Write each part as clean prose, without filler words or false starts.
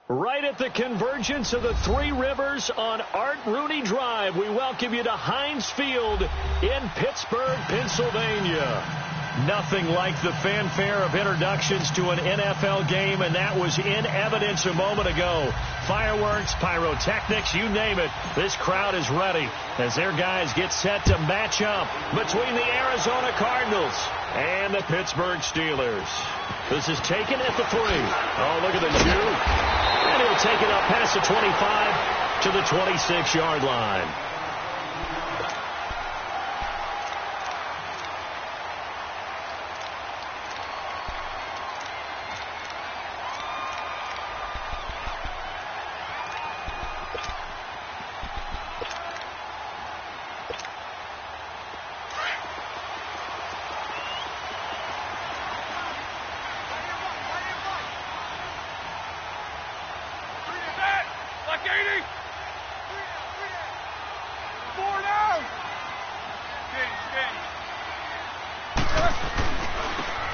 Right at the convergence of the Three Rivers on Art Rooney Drive, we welcome you to Heinz Field in Pittsburgh, Pennsylvania. Nothing like the fanfare of introductions to an NFL game, and that was in evidence a moment ago. Fireworks, pyrotechnics, you name it. This crowd is ready as their guys get set to match up between the Arizona Cardinals and the Pittsburgh Steelers. This is taken at the 3. Oh, look at the juke. And he'll take it up past the 25 to the 26-yard line.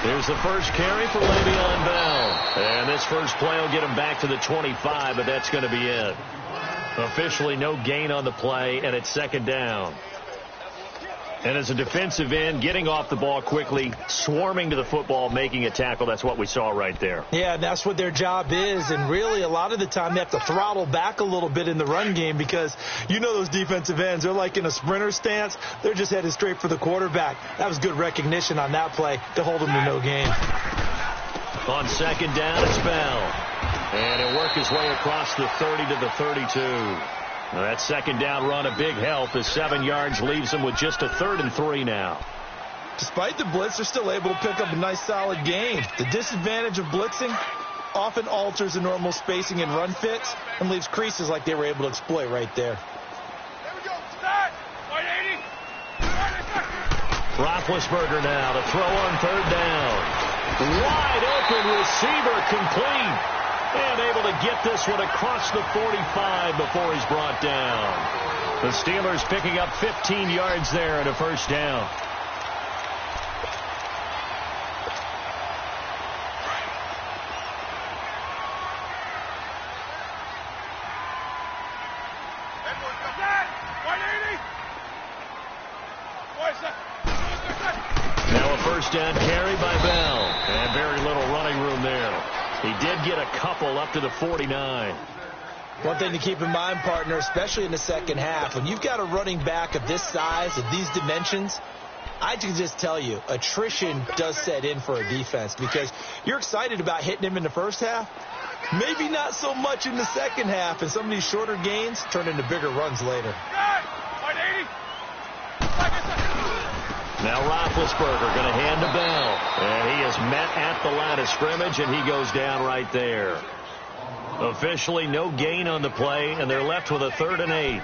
Here's the first carry for Le'Veon Bell. And this first play will get him back to the 25, but that's going to be it. Officially no gain on the play, and it's second down. And as a defensive end, getting off the ball quickly, swarming to the football, making a tackle, that's what we saw right there. Yeah, and that's what their job is. And really, a lot of the time, they have to throttle back a little bit in the run game because you know those defensive ends, they're like in a sprinter stance. They're just headed straight for the quarterback. That was good recognition on that play to hold them to no gain. On second down, it's Bell. And he'll work his way across the 30 to the 32. That second down run, a big help as 7 yards leaves them with just a 3rd and 3 now. Despite the blitz, they're still able to pick up a nice solid gain. The disadvantage of blitzing often alters the normal spacing and run fits and leaves creases like they were able to exploit right there. There we go. Start. 180. Roethlisberger now to throw on 3rd down. Wide open receiver complete. And able to get this one across the 45 before he's brought down. The Steelers picking up 15 yards there and a first down. Now a first down carry by Bell. And very little running room there. He did get a couple up to the 49. One thing to keep in mind, partner, especially in the second half, when you've got a running back of this size, of these dimensions, I can just tell you, attrition does set in for a defense because you're excited about hitting him in the first half. Maybe not so much in the second half, and some of these shorter gains turn into bigger runs later. Now Roethlisberger going to hand to Bell. And he is met at the line of scrimmage, and he goes down right there. Officially no gain on the play, and they're left with a 3rd and 8.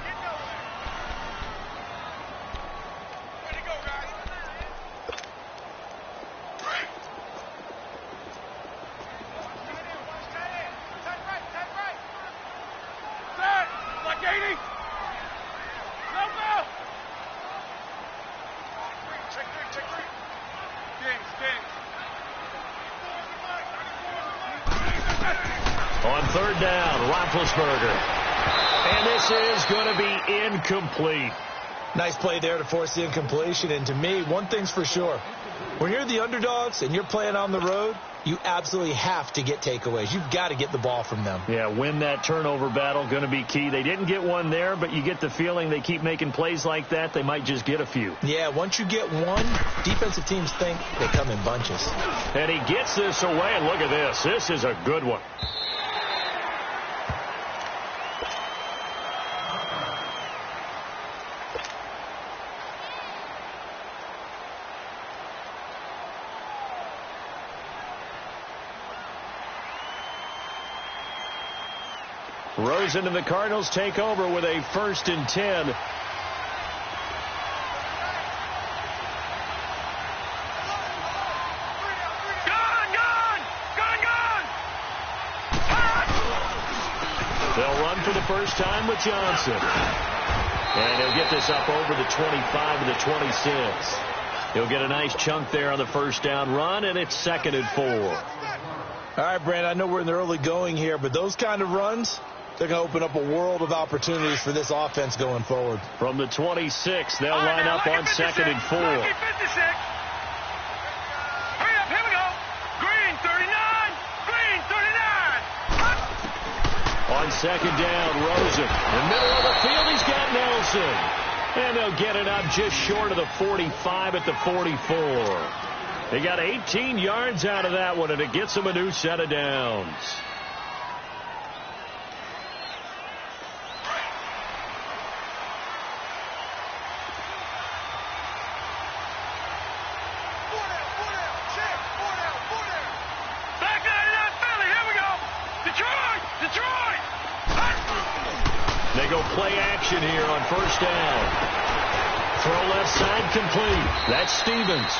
On 3rd down, Roethlisberger. And this is going to be incomplete. Nice play there to force the incompletion. And to me, one thing's for sure. When you're the underdogs and you're playing on the road, you absolutely have to get takeaways. You've got to get the ball from them. Yeah, win that turnover battle, going to be key. They didn't get one there, but you get the feeling they keep making plays like that, they might just get a few. Yeah, once you get one, defensive teams think they come in bunches. And he gets this away, and look at this. This is a good one. Rosen and the Cardinals take over with a 1st and 10. They'll run for the first time with Johnson. And he'll get this up over the 25 to the 26. He'll get a nice chunk there on the first down run, and it's 2nd and 4. All right, Brandon, I know we're in the early going here, but those kind of runs, they're going to open up a world of opportunities for this offense going forward. From the 26, they'll line up on 2nd and 4. Hurry up, here we go. Green, 39. Green, 39. On 2nd down, Rosen. In the middle of the field, he's got Nelson. And they'll get it up just short of the 45 at the 44. They got 18 yards out of that one, and it gets them a new set of downs. Back 99 Philly, here we go. Detroit. They go play action here on 1st down. Throw left side complete. That's Stevens.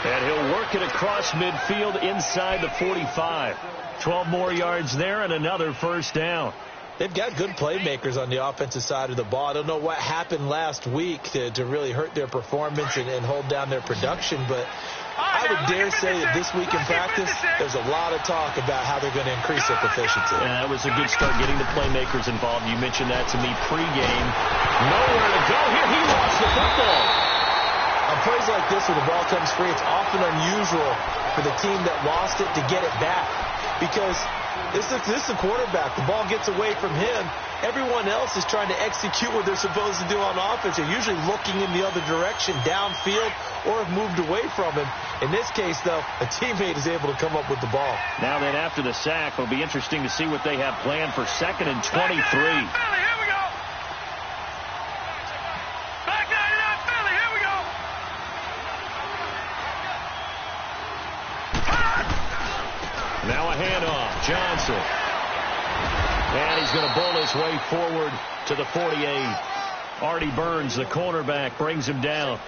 And he'll work it across midfield inside the 45. 12 more yards there and another 1st down. They've got good playmakers on the offensive side of the ball. I don't know what happened last week to really hurt their performance and hold down their production, but I would dare say that this week in practice, there's a lot of talk about how they're going to increase their proficiency. Yeah, that was a good start getting the playmakers involved. You mentioned that to me pregame. Nowhere to go here. He lost the football. On plays like this where the ball comes free, it's often unusual for the team that lost it to get it back because this is the quarterback. The ball gets away from him. Everyone else is trying to execute what they're supposed to do on offense. They're usually looking in the other direction, downfield, or have moved away from him. In this case, though, a teammate is able to come up with the ball. Now then, after the sack, it'll be interesting to see what they have planned for 2nd and 23. Now a handoff. Johnson. And he's going to bowl his way forward to the 48. Artie Burns, the cornerback, brings him down.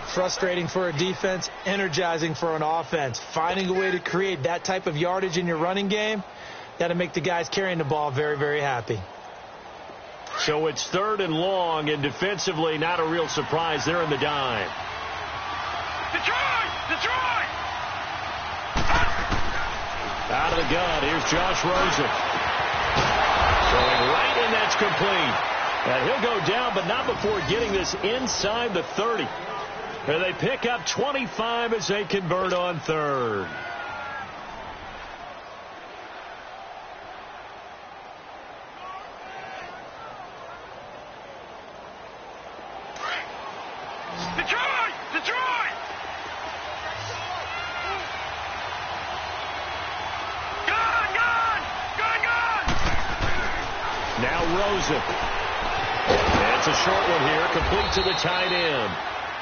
Frustrating for a defense, energizing for an offense. Finding a way to create that type of yardage in your running game, got to make the guys carrying the ball very, very happy. So it's 3rd and long, and defensively, not a real surprise. They're in the dime. Detroit! Out of the gun, here's Josh Rosen. Throwing right, and that's complete. And he'll go down, but not before getting this inside the 30. And they pick up 25 as they convert on 3rd. Detroit! Gun! Now Rosen. That's a short one here, complete to the tight end.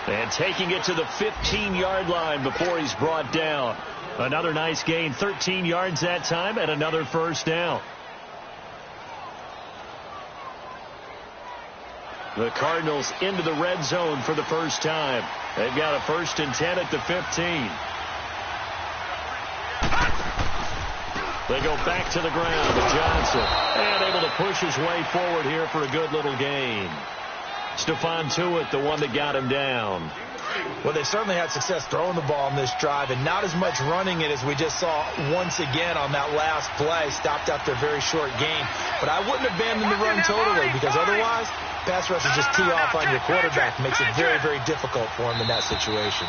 And taking it to the 15-yard line before he's brought down. Another nice gain, 13 yards that time, and another 1st down. The Cardinals into the red zone for the first time. They've got a 1st and 10 at the 15. They go back to the ground with Johnson. And able to push his way forward here for a good little gain. Stephon Tuitt, the one that got him down. Well, they certainly had success throwing the ball on this drive and not as much running it as we just saw once again on that last play. Stopped after a very short gain. But I wouldn't abandon the run totally because otherwise, pass rush is just tee off on your quarterback. Makes it very, very difficult for him in that situation.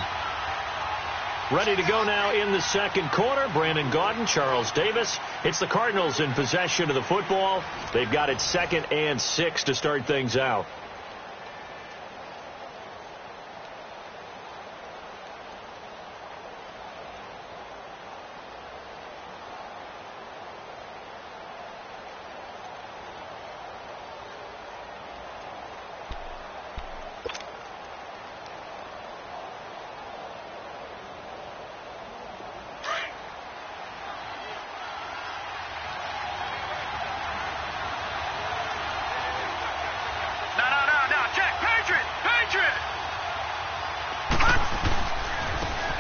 Ready to go now in the 2nd quarter. Brandon Gaudin, Charles Davis. It's the Cardinals in possession of the football. They've got it 2nd and 6 to start things out.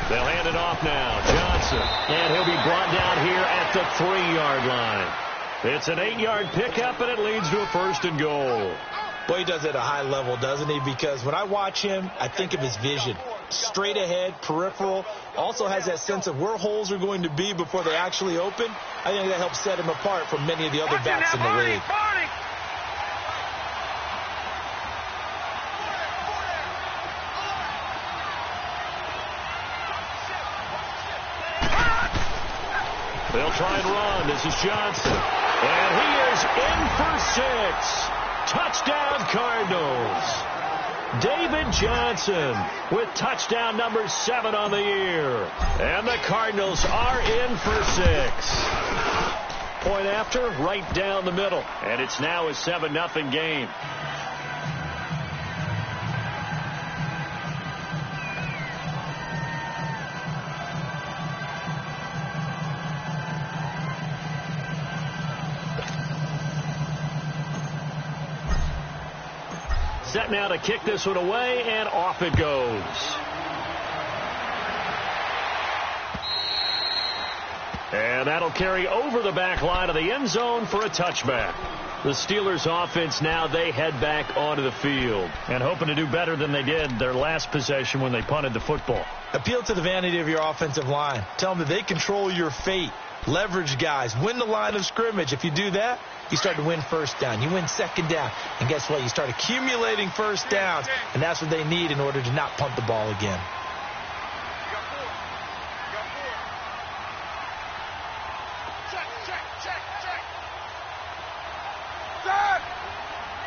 They'll hand it off now. Johnson. And he'll be brought down here at the 3-yard line. It's an 8-yard pickup, and it leads to a 1st and goal. Boy, he does it at a high level, doesn't he? Because when I watch him, I think of his vision. Straight ahead, peripheral, also has that sense of where holes are going to be before they actually open. I think that helps set him apart from many of the other backs in the league. They'll try and run. This is Johnson. And he is in for 6. Touchdown, Cardinals. David Johnson with touchdown number 7 on the year. And the Cardinals are in for 6. Point after, right down the middle. And it's now a 7-0 game. Set now to kick this one away, and off it goes. And that'll carry over the back line of the end zone for a touchback. The Steelers offense now, they head back onto the field and hoping to do better than they did their last possession when they punted the football. Appeal to the vanity of your offensive line. Tell them that they control your fate. Leverage guys. Win the line of scrimmage. If you do that, you start to win first down. You win second down. And guess what? You start accumulating first downs. And that's what they need in order to not punt the ball again.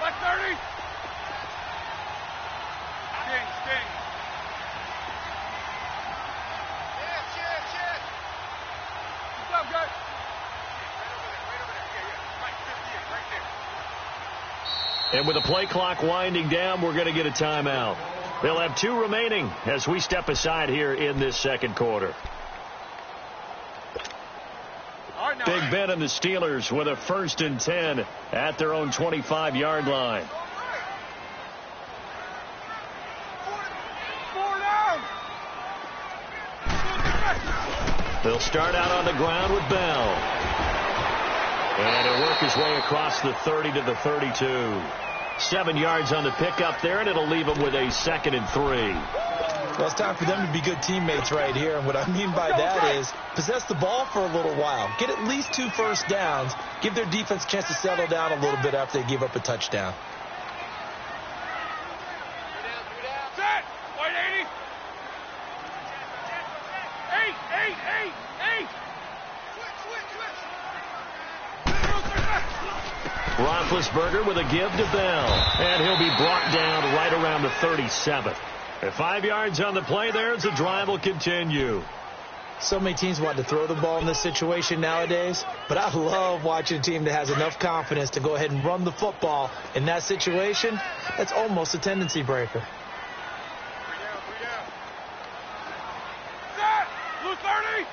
Left 30. Sting. Shit. Good job, guys. Right over there. Yeah. Right, 58, right there. And with the play clock winding down, we're going to get a timeout. They'll have 2 remaining as we step aside here in this second quarter. Big Ben and the Steelers with a 1st and 10 at their own 25-yard line. They'll start out on the ground with Bell. And he'll work his way across the 30 to the 32. 7 yards on the pickup there, and it'll leave him with a 2nd and 3. Well, it's time for them to be good teammates right here. And what I mean by that is possess the ball for a little while. Get at least 2 first downs. Give their defense a chance to settle down a little bit after they give up a touchdown. Set! 180! 8! Roethlisberger with a give to Bell. And he'll be brought down right around the 37. At 5 yards on the play there as the drive will continue. So many teams want to throw the ball in this situation nowadays, but I love watching a team that has enough confidence to go ahead and run the football in that situation. That's almost a tendency breaker. 3 down. Set! Blue 30!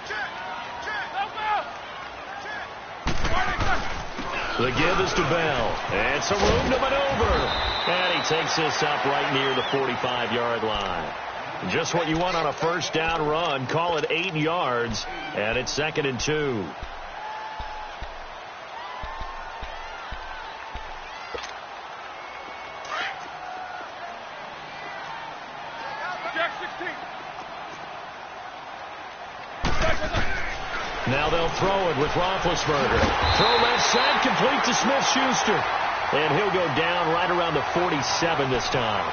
Check! Help out! The give is to Bell. And some room to maneuver. And he takes this up right near the 45-yard line. Just what you want on a first down run. Call it 8 yards. And it's 2nd and 2. Jack 16. Now they'll throw it with Roethlisberger. Throw left side, complete to Smith-Schuster. And he'll go down right around the 47 this time.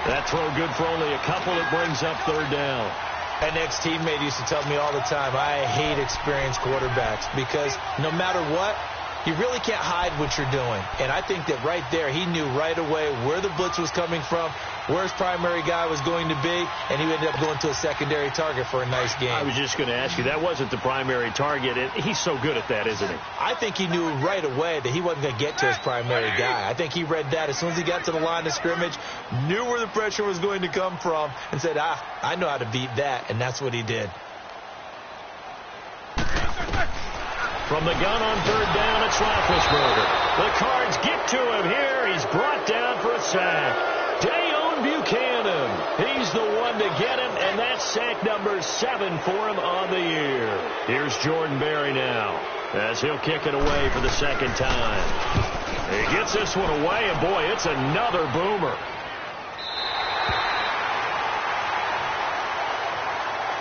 That throw good for only a couple. It brings up 3rd down. An ex-teammate used to tell me all the time, I hate experienced quarterbacks because no matter what, you really can't hide what you're doing. And I think that right there, he knew right away where the blitz was coming from, where his primary guy was going to be, and he ended up going to a secondary target for a nice game. I was just going to ask you, that wasn't the primary target. And he's so good at that, isn't he? I think he knew right away that he wasn't going to get to his primary guy. I think he read that as soon as he got to the line of scrimmage, knew where the pressure was going to come from, and said, I know how to beat that, and that's what he did. From the gun on 3rd down, it's Roethlisberger. The Cards get to him here. He's brought down for a sack. Dayon Buchanan. He's the one to get him, and that's sack number 7 for him on the year. Here's Jordan Berry now. as he'll kick it away for the second time. He gets this one away, and boy, it's another boomer.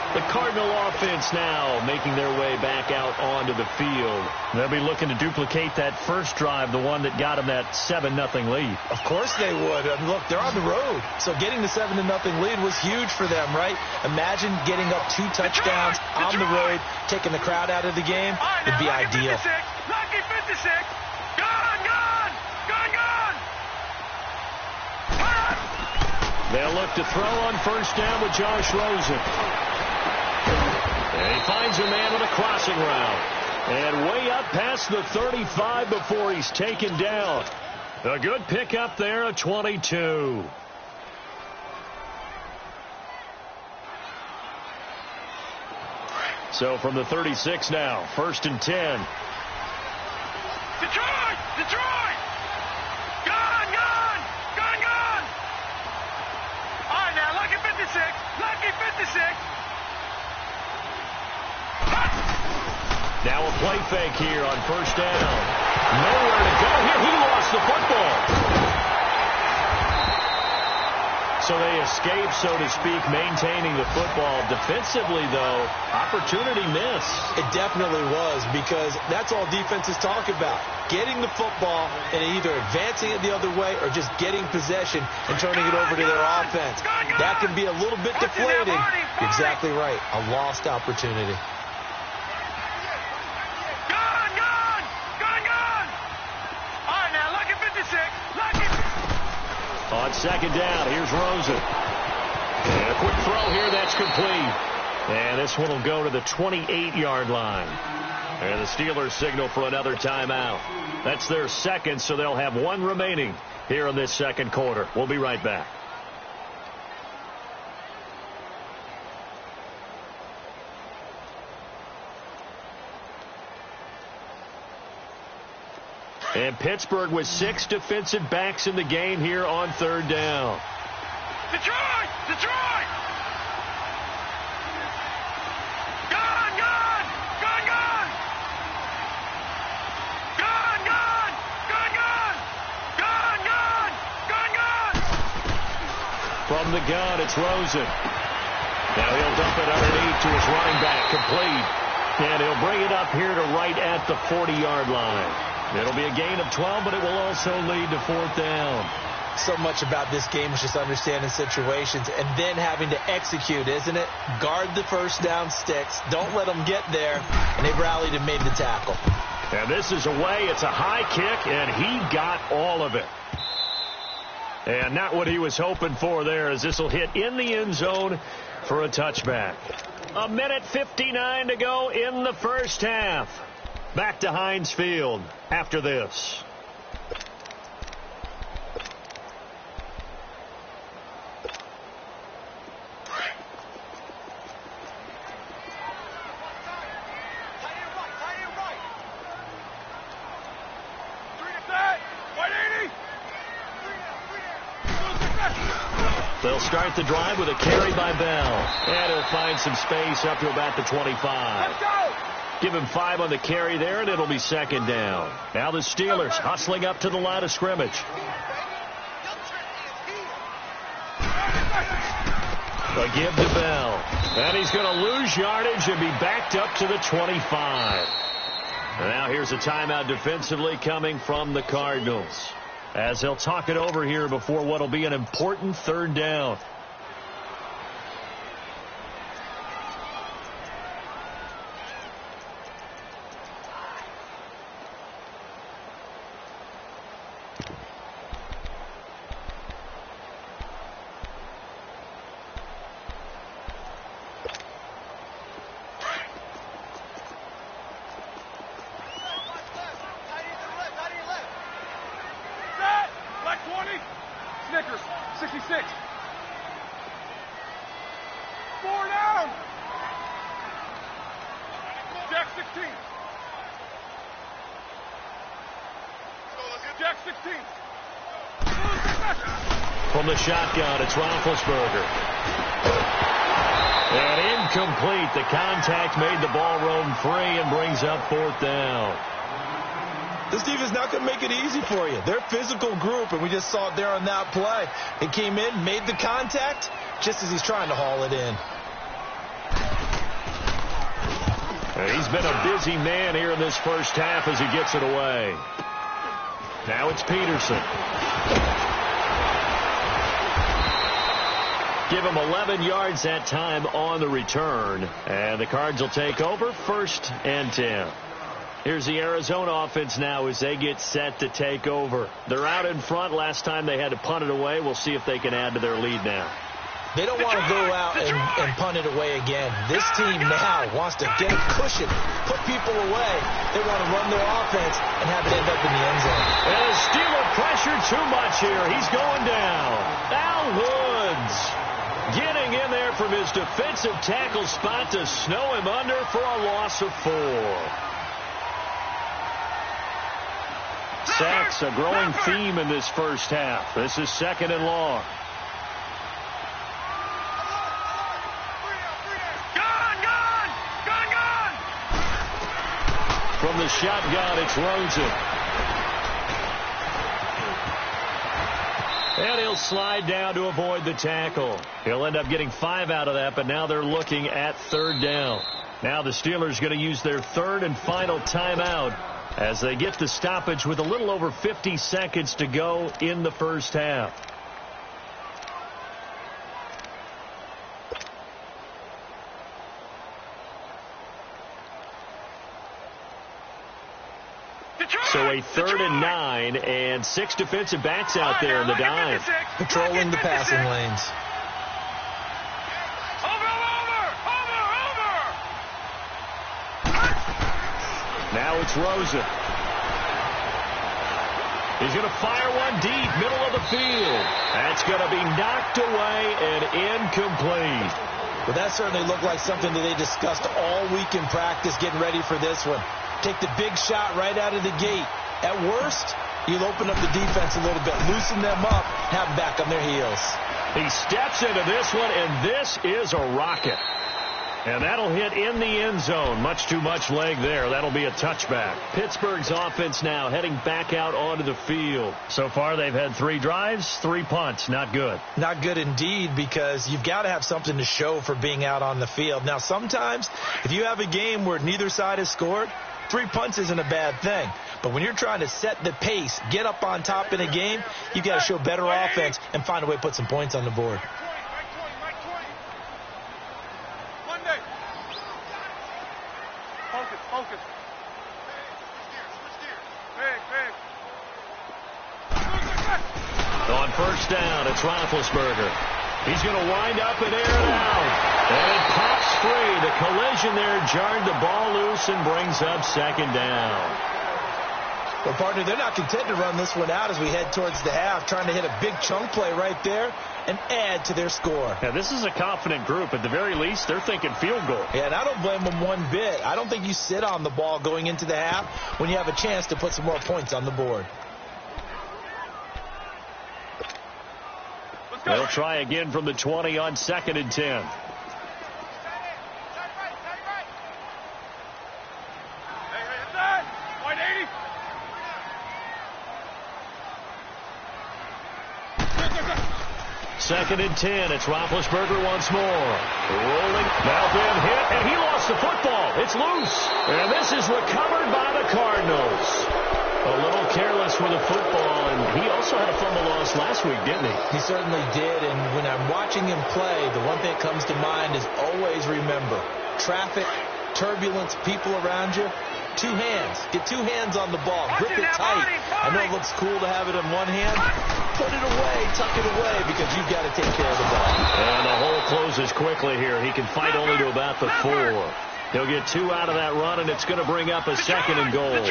The Cardinal offense now making their way back out onto the field. They'll be looking to duplicate that first drive, the one that got them that 7-0 lead. Of course they would. I mean, look, they're on the road. So getting the 7-0 lead was huge for them, right? Imagine getting up 2 touchdowns on the road, taking the crowd out of the game. It'd be ideal. Lucky 56. Gone, gone, gone, gone. They'll look to throw on first down with Josh Rosen. And he finds a man on a crossing route. And way up past the 35 before he's taken down. A good pickup there at 22. So from the 36 now, 1st and 10. Detroit! Detroit! Gone, gone, gone, gone. All right, now, lucky 56. Lucky 56. Now a play fake here on first down. Nowhere to go here. He lost the football. So they escape, so to speak, maintaining the football. Defensively, though, opportunity miss. It definitely was, because that's all defenses talk about. Getting the football and either advancing it the other way or just getting possession and turning it over to their offense. That can be a little bit deflating. You're exactly right. A lost opportunity. On second down, here's Rosen. And a quick throw here, that's complete. And this one will go to the 28-yard line. And the Steelers signal for another timeout. That's their second, so they'll have 1 remaining here in this second quarter. We'll be right back. And Pittsburgh with 6 defensive backs in the game here on third down. Detroit! Detroit! Gone, gone! Gone, gone! Gone, gone! Gone, gone! Gone, gone! Gone, gone! From the gun, it's Rosen. Now he'll dump it underneath to his running back, complete. And he'll bring it up here to right at the 40-yard line. It'll be a gain of 12, but it will also lead to 4th down. So much about this game is just understanding situations and then having to execute, isn't it? Guard the first down sticks. Don't let them get there. And they rallied and made the tackle. And this is away. It's a high kick, and he got all of it. And not what he was hoping for there, as this will hit in the end zone for a touchback. 1:59 to go in the first half. Back to Heinz Field after this. They'll start the drive with a carry by Bell. And he'll find some space up to about the 25. Give him 5 on the carry there, and it'll be second down. Now the Steelers hustling up to the line of scrimmage. A give to Bell. And he's going to lose yardage and be backed up to the 25. And now here's a timeout defensively coming from the Cardinals, as they'll talk it over here before what will be an important third down. Snickers, 66. 4 down. Jack 16. Jack 16. From the shotgun, it's Roethlisberger. And Incomplete. The contact made the ball roam free and brings up 4th down. This defense is not going to make it easy for you. They're a physical group, and we just saw it there on that play. He came in, made the contact, just as he's trying to haul it in. He's been a busy man here in this first half as he gets it away. Now it's Peterson. Give him 11 yards that time on the return. And the Cards will take over 1st and 10. Here's the Arizona offense now as they get set to take over. They're out in front. Last time they had to punt it away. We'll see if they can add to their lead now. They don't want to go out and punt it away again. This team now wants to get a cushion, put people away. They want to run their offense and have it end up in the end zone. And Steeler pressure too much here. He's going down. Al Woods getting in there from his defensive tackle spot to snow him under for a loss of 4. Sacks a growing theme in this first half. This is 2nd and long. From the shotgun, it's Rosen. And he'll slide down to avoid the tackle. He'll end up getting 5 out of that, but now they're looking at 3rd down. Now the Steelers going to use their 3rd and final timeout as they get the stoppage with a little over 50 seconds to go in the first half. So a 3rd and 9 and 6 defensive backs out there in the dime. Patrolling the passing lanes. Now it's Rosen. He's going to fire one deep, middle of the field. That's going to be knocked away and incomplete. Well, that certainly looked like something that they discussed all week in practice getting ready for this one. Take the big shot right out of the gate. At worst, you'll open up the defense a little bit, loosen them up, have them back on their heels. He steps into this one, and this is a rocket. And that'll hit in the end zone. Much too much leg there. That'll be a touchback. Pittsburgh's offense now heading back out onto the field. So far, they've had 3 drives, 3 punts. Not good. Not good indeed, because you've got to have something to show for being out on the field. Now, sometimes, if you have a game where neither side has scored, 3 punts isn't a bad thing. But when you're trying to set the pace, get up on top in a game, you've got to show better offense and find a way to put some points on the board. Focus. On 1st down, it's Roethlisberger. He's going to wind up and air it out. And it pops free. The collision there jarred the ball loose and brings up 2nd down. Well, partner, they're not content to run this one out as we head towards the half, trying to hit a big chunk play right there and add to their score. Yeah, this is a confident group. At the very least, they're thinking field goal. Yeah, and I don't blame them one bit. I don't think you sit on the ball going into the half when you have a chance to put some more points on the board. They'll try again from the 20 on 2nd and 10. Second and 10. It's Roethlisberger once more. Rolling. Now been hit, and he lost the football. It's loose. And this is recovered by the Cardinals. A little careless with the football, and he also had a fumble loss last week, didn't he? He certainly did, and when I'm watching him play, the one thing that comes to mind is always remember, traffic, turbulence, people around you, 2 hands. Get 2 hands on the ball. Grip it tight. I know it looks cool to have it in one hand. Put it away, tuck it away, because you've got to take care of the ball. And the hole closes quickly here. He can fight only to about the 4. He'll get 2 out of that run, and it's going to bring up a 2nd and goal.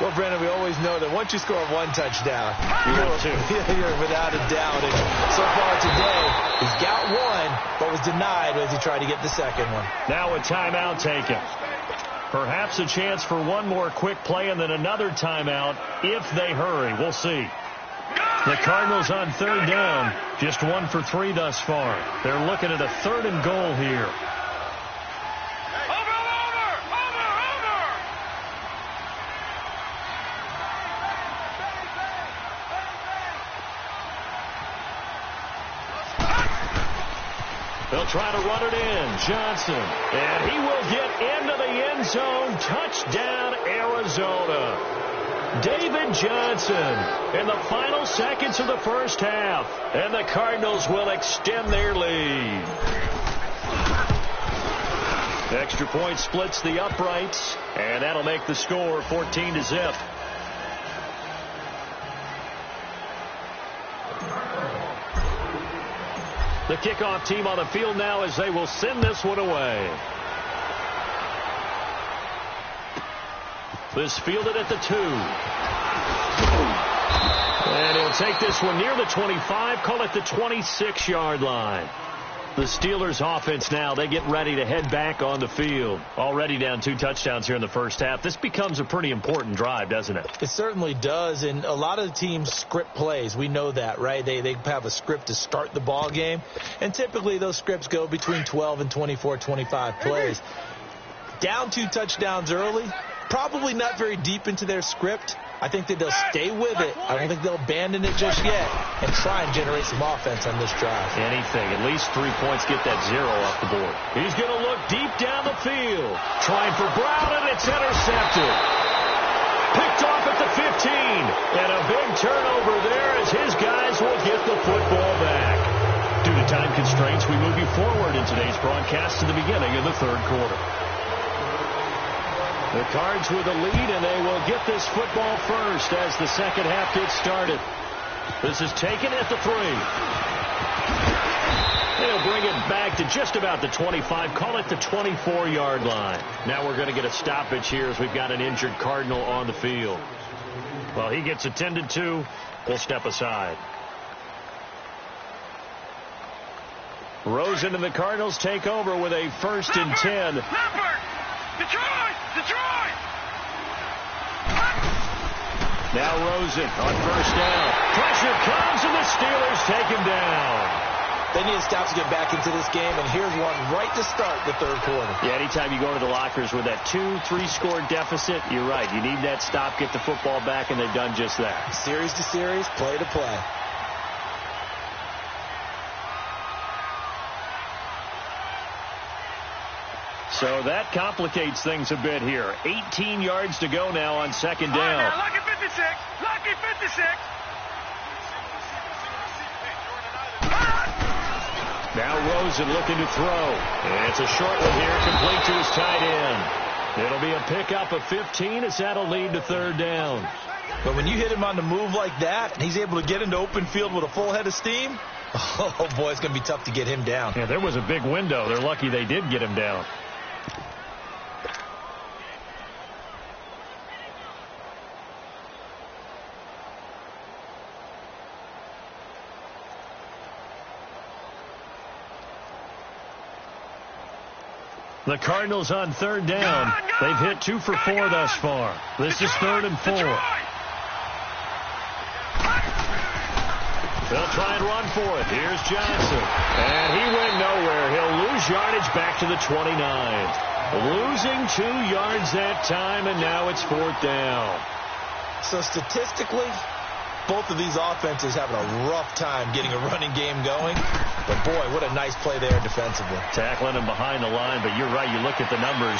Well, Brandon, we always know that once you score 1 touchdown, you're without a doubt. And so far today, he's got 1, but was denied as he tried to get the 2nd one. Now a timeout taken. Perhaps a chance for one more quick play and then another timeout if they hurry. We'll see. The Cardinals on 3rd down, just 1 for 3 thus far. They're looking at a 3rd and goal here. They'll try to run it in. Johnson. And he will get into the end zone. Touchdown, Arizona. David Johnson in the final seconds of the first half. And the Cardinals will extend their lead. Extra point splits the uprights. And that'll make the score 14-0. The kickoff team on the field now as they will send this one away. This fielded at the 2. And he'll take this one near the 25, call it the 26-yard line. The Steelers offense now, they get ready to head back on the field. Already down 2 touchdowns here in the first half. This becomes a pretty important drive, doesn't it? It certainly does, and a lot of the teams script plays. We know that, right? They have a script to start the ball game, and typically those scripts go between 12 and 24, 25 plays. Down 2 touchdowns early, probably not very deep into their script. I think that they'll stay with it. I don't think they'll abandon it just yet and try and generate some offense on this drive. Anything. At least 3 points. Get that 0 off the board. He's going to look deep down the field. Trying for Brown, and it's intercepted. Picked off at the 15. And a big turnover there as his guys will get the football back. Due to time constraints, we move you forward in today's broadcast to the beginning of the third quarter. The Cards with a lead, and they will get this football first as the second half gets started. This is taken at the 3. They'll bring it back to just about the 25, call it the 24-yard line. Now we're going to get a stoppage here as we've got an injured Cardinal on the field. Well, he gets attended to. We'll step aside. Rosen and the Cardinals take over with a 1st and 10. Detroit! Now Rosen on 1st down. Pressure comes, and the Steelers take him down. They need to stop to get back into this game, and here's one right to start the third quarter. Yeah, anytime you go to the lockers with that 2-3 score deficit, you're right. You need that stop, get the football back, and they've done just that. Series to series, play to play. So that complicates things a bit here. 18 yards to go now on 2nd down. Now, lucky 56. Lucky 56. Now Rosen looking to throw. And it's a short one here, complete to his tight end. It'll be a pickup of 15 as that'll lead to 3rd down. But when you hit him on the move like that, and he's able to get into open field with a full head of steam, oh boy, it's going to be tough to get him down. Yeah, there was a big window. They're lucky they did get him down. The Cardinals on 3rd down. They've hit 2 for 4 thus far. This is 3rd and 4. They'll try and run for it. Here's Johnson. And he went nowhere. He'll lose yardage back to the 29. Losing 2 yards that time, and now it's 4th down. So statistically, both of these offenses having a rough time getting a running game going. But, boy, what a nice play there defensively. Tackling him behind the line, but you're right. You look at the numbers.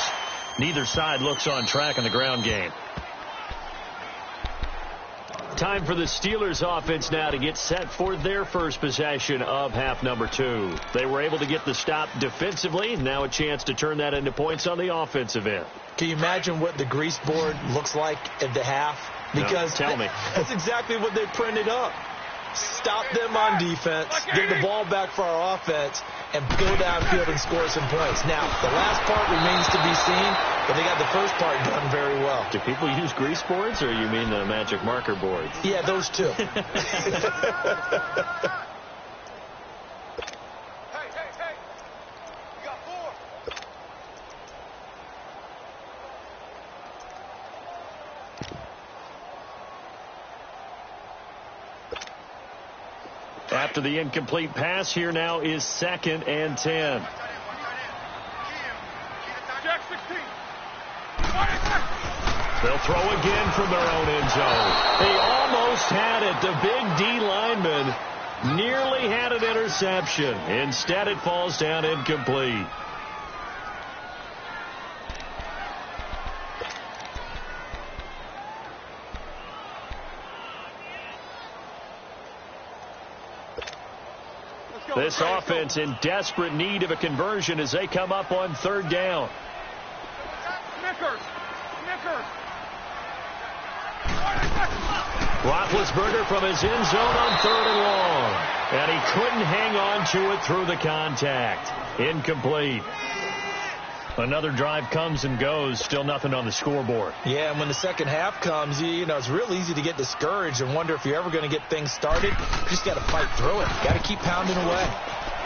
Neither side looks on track in the ground game. Time for the Steelers offense now to get set for their first possession of half number 2. They were able to get the stop defensively. Now a chance to turn that into points on the offensive end. Can you imagine what the grease board looks like at the half? Because no, tell me. That's exactly what they printed up. Stop them on defense, give the ball back for our offense, and go downfield and score some points. Now, the last part remains to be seen, but they got the first part done very well. Do people use grease boards, or you mean the magic marker boards? Yeah, those two. After the incomplete pass, here now is 2nd and 10. They'll throw again from their own end zone. They almost had it. The big D lineman Nearly had an interception. Instead, it falls down incomplete. This offense in desperate need of a conversion as they come up on third down. Roethlisberger from his end zone on third and long. And he couldn't hang on to it through the contact. Incomplete. Another drive comes and goes. Still nothing on the scoreboard. Yeah, and when the second half comes, you know, it's real easy to get discouraged and wonder if you're ever going to get things started. You just got to fight through it. Got to keep pounding away.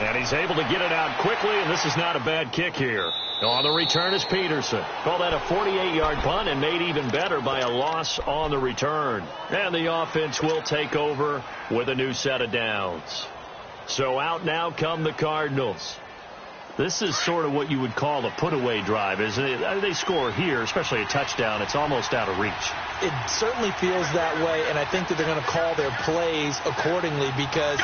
And he's able to get it out quickly, and this is not a bad kick here. On the return is Peterson. Call that a 48-yard punt and made even better by a loss on the return. And the offense will take over with a new set of downs. So out now come the Cardinals. This is sort of what you would call a put-away drive, isn't it? They score here, especially a touchdown. It's almost out of reach. It certainly feels that way, and I think that they're going to call their plays accordingly because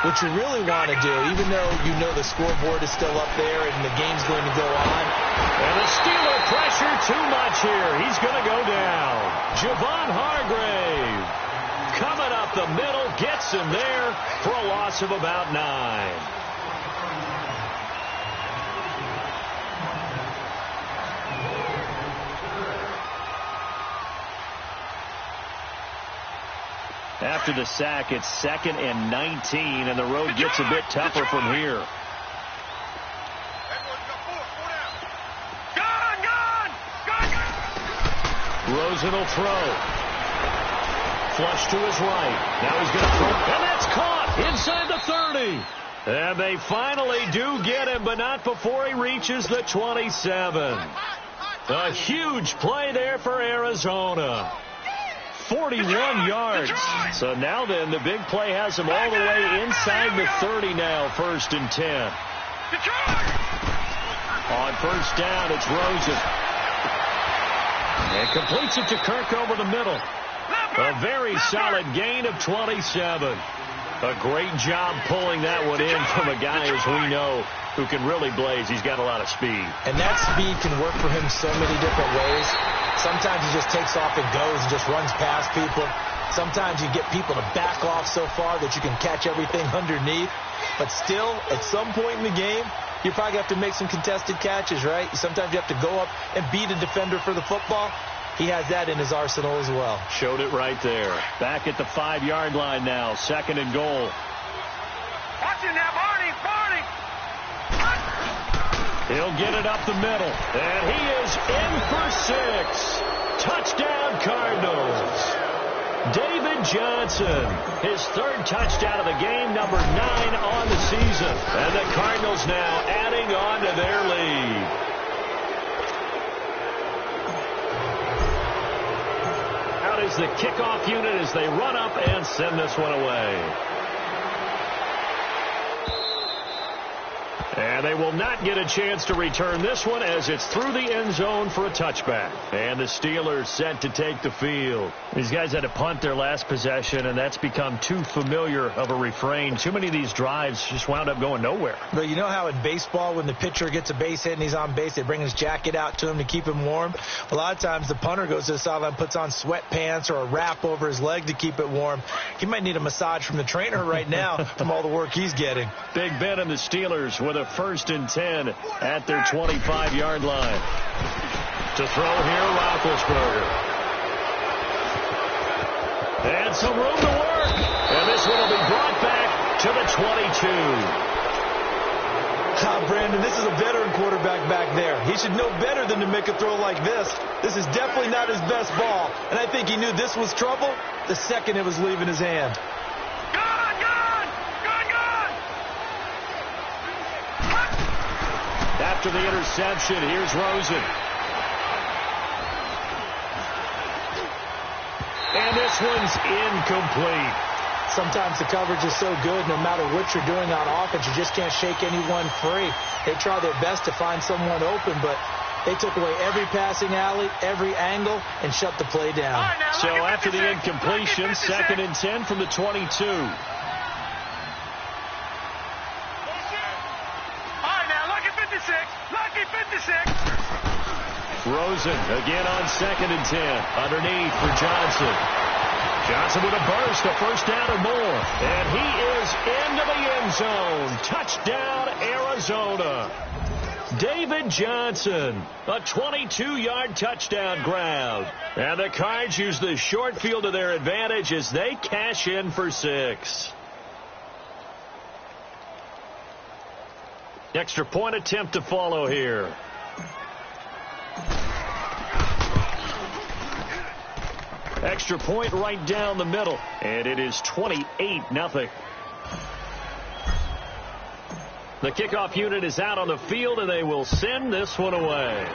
what you really want to do, even though you know the scoreboard is still up there and the game's going to go on. And the Steeler pressure too much here. He's going to go down. Javon Hargrave coming up the middle, gets him there for a loss of about 9. After the sack, it's 2nd and 19, and the road gets a bit tougher from here. Rosen will throw. Flush to his right. Now he's going to throw, and that's caught inside the 30. And they finally do get him, but not before he reaches the 27. A huge play there for Arizona. 41 yards. So now then, the big play has him all the way inside the 30 now, 1st and 10. On first down, it's Rosen. And completes it to Kirk over the middle. A very solid gain of 27. A great job pulling that one in from a guy, as we know, who can really blaze. He's got a lot of speed. And that speed can work for him so many different ways. Sometimes he just takes off and goes and just runs past people. Sometimes you get people to back off so far that you can catch everything underneath. But still, at some point in the game, you probably have to make some contested catches, right? Sometimes you have to go up and beat a defender for the football. He has that in his arsenal as well. Showed it right there. Back at the 5-yard line now. 2nd and goal. Watch it now, Barney. He'll get it up the middle. And he is in for 6. Touchdown, Cardinals. David Johnson, his 3rd touchdown of the game, number 9 on the season. And the Cardinals now adding on to their lead. Out is the kickoff unit as they run up and send this one away. And they will not get a chance to return this one as it's through the end zone for a touchback. And the Steelers set to take the field. These guys had to punt their last possession, and that's become too familiar of a refrain. Too many of these drives just wound up going nowhere. But you know how in baseball, when the pitcher gets a base hit and he's on base, they bring his jacket out to him to keep him warm? A lot of times the punter goes to the sideline, puts on sweatpants or a wrap over his leg to keep it warm. He might need a massage from the trainer right now from all the work he's getting. Big Ben and the Steelers with a 1st and 10 at their 25-yard line. To throw here, Roethlisberger. And some room to work. And this one will be brought back to the 22. Brandon, this is a veteran quarterback back there. He should know better than to make a throw like this. This is definitely not his best ball. And I think he knew this was trouble the second it was leaving his hand. After the interception, here's Rosen. And this one's incomplete. Sometimes the coverage is so good, no matter what you're doing on offense, you just can't shake anyone free. They try their best to find someone open, but they took away every passing alley, every angle, and shut the play down. So after the incompletion, 2nd and 10 from the 22. chosen. Again on 2nd and 10. Underneath for Johnson. Johnson with a burst, a first down or more. And he is into the end zone. Touchdown, Arizona. David Johnson, a 22-yard touchdown grab. And the Cards use the short field to their advantage as they cash in for 6. Extra point attempt to follow here. Extra point right down the middle. And it is 28-0. The kickoff unit is out on the field, and they will send this one away.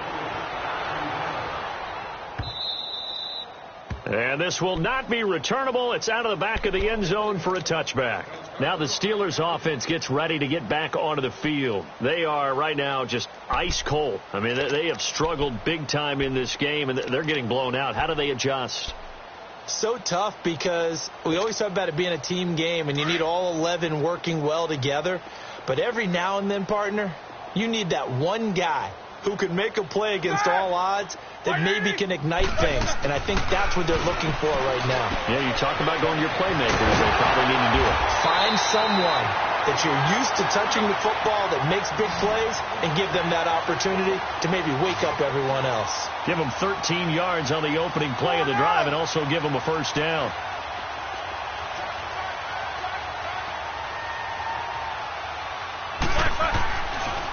And this will not be returnable. It's out of the back of the end zone for a touchback. Now the Steelers offense gets ready to get back onto the field. They are right now just ice cold. I mean, they have struggled big time in this game, and they're getting blown out. How do they adjust? So tough because we always talk about it being a team game, and you need all 11 working well together. But every now and then, partner, you need that one guy who can make a play against all odds that maybe can ignite things. And I think that's what they're looking for right now. Yeah, you talk about going to your playmakers. They probably need to do it. Find someone that you're used to touching the football that makes big plays and give them that opportunity to maybe wake up everyone else. Give them 13 yards on the opening play of the drive and also give them a first down.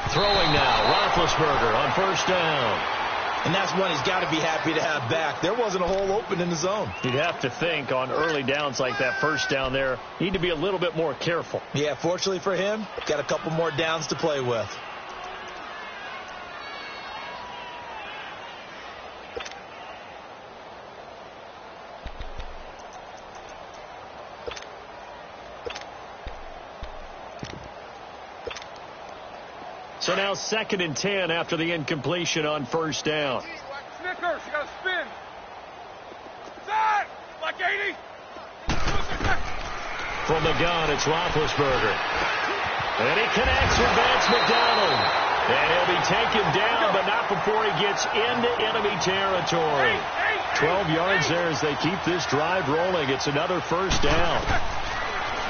Throwing now, Roethlisberger on first down. And that's one he's got to be happy to have back. There wasn't a hole open in the zone. You'd have to think on early downs like that first down there, need to be a little bit more careful. Yeah, fortunately for him, got a couple more downs to play with. So now 2nd and 10 after the incompletion on first down. Snickers, you got to spin. Side, like 80. From the gun, it's Roethlisberger. And he connects with Vance McDonald. And he'll be taken down, but not before he gets into enemy territory. 12 yards there as they keep this drive rolling. It's another first down.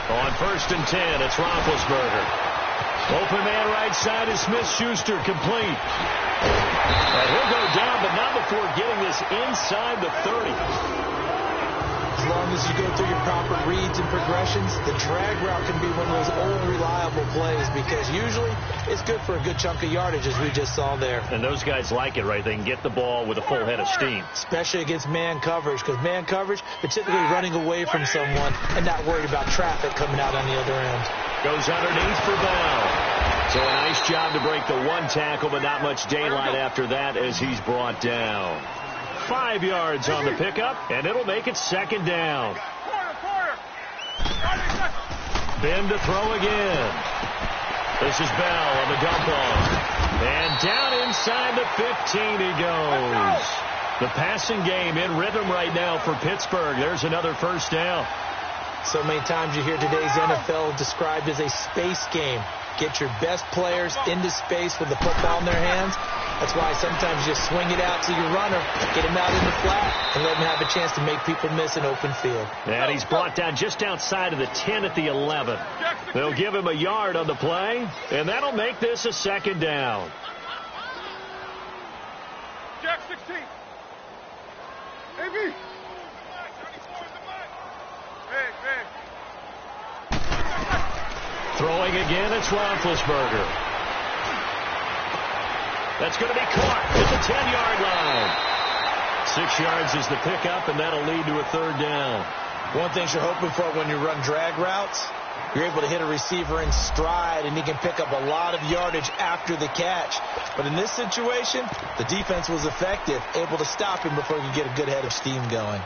On 1st and 10, it's Roethlisberger. Open man right side is Smith-Schuster, complete. And he'll go down, but not before getting this inside the 30. As long as you go through your proper reads and progressions, the drag route can be one of those old reliable plays because usually it's good for a good chunk of yardage, as we just saw there. And those guys like it, right? They can get the ball with a full head of steam. Especially against man coverage, because man coverage, they're typically running away from someone and not worried about traffic coming out on the other end. Goes underneath for Bell. So a nice job to break the one tackle, but not much daylight after that as he's brought down. 5 yards on the pickup, and it'll make it 2nd down. Ben to throw again. This is Bell on the dump off. And down inside the 15 he goes. The passing game in rhythm right now for Pittsburgh. There's another first down. So many times you hear today's NFL described as a space game. Get your best players into space with the football in their hands. That's why sometimes you just swing it out to your runner, get him out in the flat, and let him have a chance to make people miss an open field. And he's brought down just outside of the 10 at the 11. They'll give him a yard on the play, and that'll make this a 2nd down. Jack 16. AB. Throwing again, it's Roethlisberger. That's going to be caught at the 10-yard line. 6 yards is the pickup, and that'll lead to a 3rd down. One thing you're hoping for when you run drag routes, you're able to hit a receiver in stride, and he can pick up a lot of yardage after the catch. But in this situation, the defense was effective, able to stop him before he could get a good head of steam going.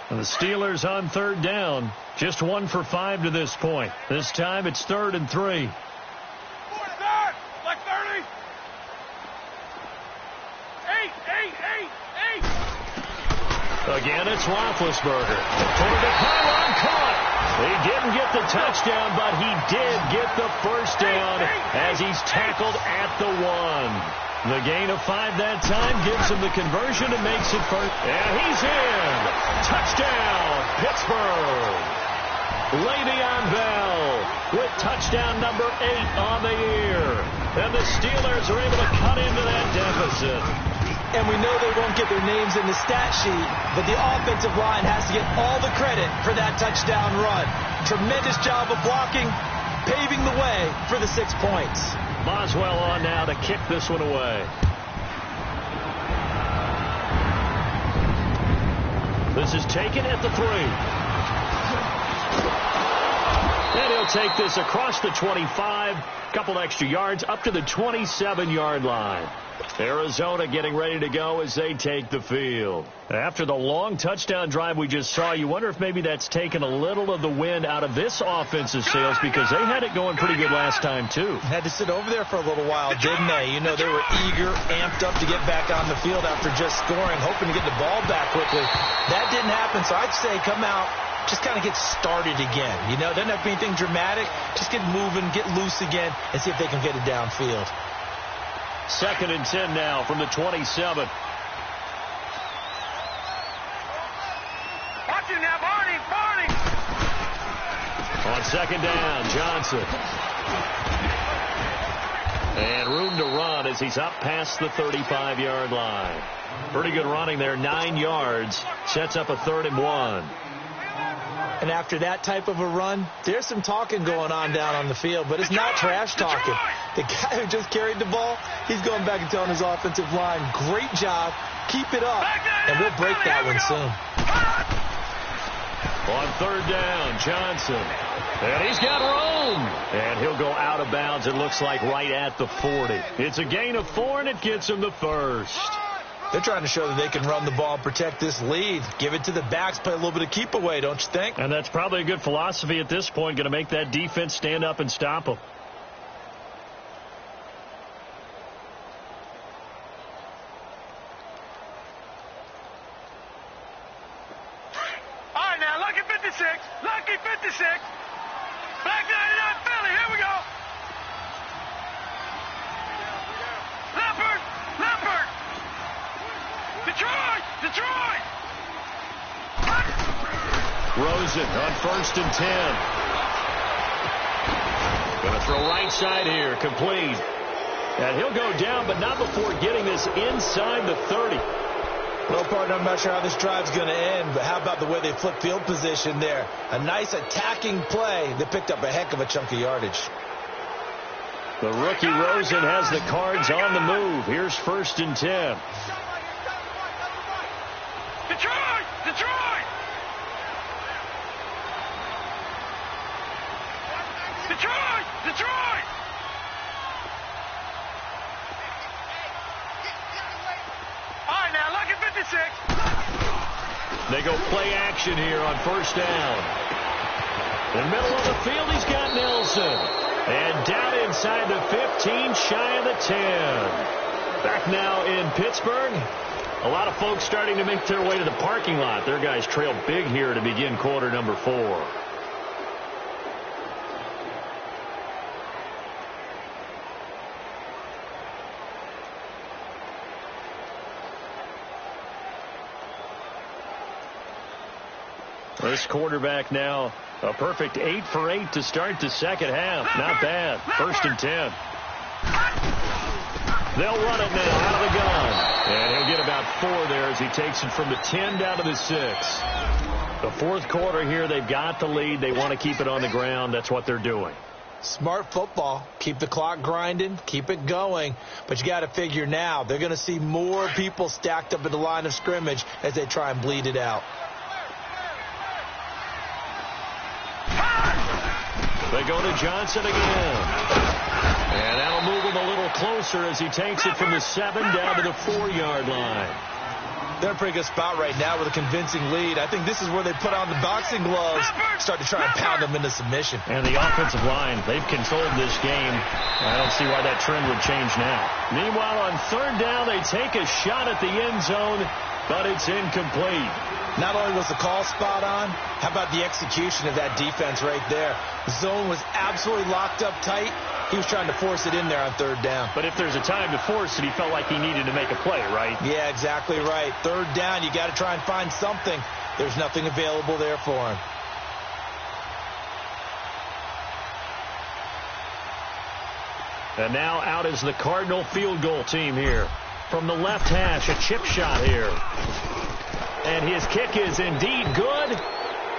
And the Steelers on 3rd down. Just 1 for 5 to this point. This time it's 3rd and 3. Like 30. 8. Again, it's Roethlisberger. Put it at pylon, caught. He didn't get the touchdown, but he did get the first down as he's tackled at the 1. The gain of 5 that time gives him the conversion and makes it first. And he's in. Touchdown, Pittsburgh. Le'Veon Bell with touchdown number 8 on the year. And the Steelers are able to cut into that deficit. And we know they won't get their names in the stat sheet, but the offensive line has to get all the credit for that touchdown run. Tremendous job of blocking, paving the way for the 6 points. Boswell on now to kick this one away. This is taken at the 3. And he'll take this across the 25, couple extra yards, up to the 27-yard line. Arizona getting ready to go as they take the field. After the long touchdown drive we just saw, you wonder if maybe that's taken a little of the wind out of this offensive sails, because they had it going pretty good last time, too. Had to sit over there for a little while, didn't they? You know, they were eager, amped up to get back on the field after just scoring, hoping to get the ball back quickly. That didn't happen, so I'd say come out, just kind of get started again. You know, doesn't have to be anything dramatic. Just get moving, get loose again, and see if they can get it downfield. 2nd and 10 now from the 27. Watch him now, Barney. On 2nd down, Johnson. And room to run as he's up past the 35-yard line. Pretty good running there, 9 yards. Sets up a 3rd and 1. And after that type of a run, there's some talking going on down on the field, but it's not trash talking. The guy who just carried the ball, he's going back and telling his offensive line, great job, keep it up, and we'll break that one soon. On 3rd down, Johnson. And he's got room. And he'll go out of bounds, it looks like, right at the 40. It's a gain of 4, and it gets him the first. They're trying to show that they can run the ball and protect this lead. Give it to the backs, play a little bit of keep away, don't you think? And that's probably a good philosophy at this point, going to make that defense stand up and stop them. All right, now, lucky 56. Lucky 56. Black 99 Philly. Here we go. Leopard. Detroit. Rosen on 1st and 10. Going to throw right side here, complete. And he'll go down, but not before getting this inside the 30. Well, partner, I'm not sure how this drive's going to end, but how about the way they flip field position there? A nice attacking play that picked up a heck of a chunk of yardage. The rookie Rosen has the Cards on the move. Here's 1st and 10. Detroit. All right, now, lucky 56. They go play action here on 1st down. In the middle of the field, he's got Nelson. And down inside the 15, shy of the 10. Back now in Pittsburgh. A lot of folks starting to make their way to the parking lot. Their guys trail big here to begin quarter number 4. This quarterback now, a perfect 8 for 8 to start the second half. Not bad. 1st and 10. They'll run it now out of the gun. And he'll get about 4 there as he takes it from the 10 down to the 6. The 4th quarter here, they've got the lead. They want to keep it on the ground. That's what they're doing. Smart football. Keep the clock grinding. Keep it going. But you got to figure now, they're going to see more people stacked up at the line of scrimmage as they try and bleed it out. They go to Johnson again. And that'll move him a little closer as he takes it from the 7 down to the 4-yard line. They're in a pretty good spot right now with a convincing lead. I think this is where they put on the boxing gloves, start to try and pound them into submission. And the offensive line, they've controlled this game. I don't see why that trend would change now. Meanwhile, on 3rd down, they take a shot at the end zone, but it's incomplete. Not only was the call spot on, how about the execution of that defense right there? The zone was absolutely locked up tight. He was trying to force it in there on third down. But if there's a time to force it, he felt like he needed to make a play, right? Yeah, exactly right. Third down, you got to try and find something. There's nothing available there for him. And now out is the Cardinal field goal team here. From the left hash, a chip shot here. And his kick is indeed good.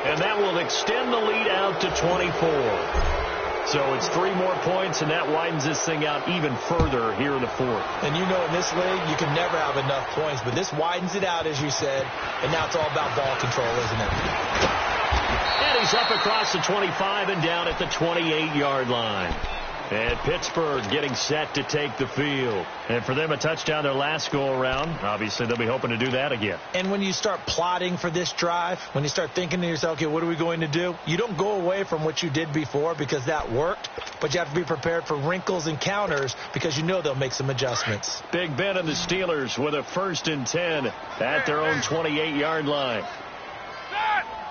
And that will extend the lead out to 24. So it's 3 more points, and that widens this thing out even further here in the fourth. And you know in this league, you can never have enough points. But this widens it out, as you said. And now it's all about ball control, isn't it? And he's up across the 25 and down at the 28-yard line. And Pittsburgh getting set to take the field. And for them, a touchdown their last go-around. Obviously, they'll be hoping to do that again. And when you start plotting for this drive, when you start thinking to yourself, okay, what are we going to do? You don't go away from what you did before because that worked. But you have to be prepared for wrinkles and counters because you know they'll make some adjustments. Big Ben and the Steelers with a 1st and 10 at their own 28-yard line.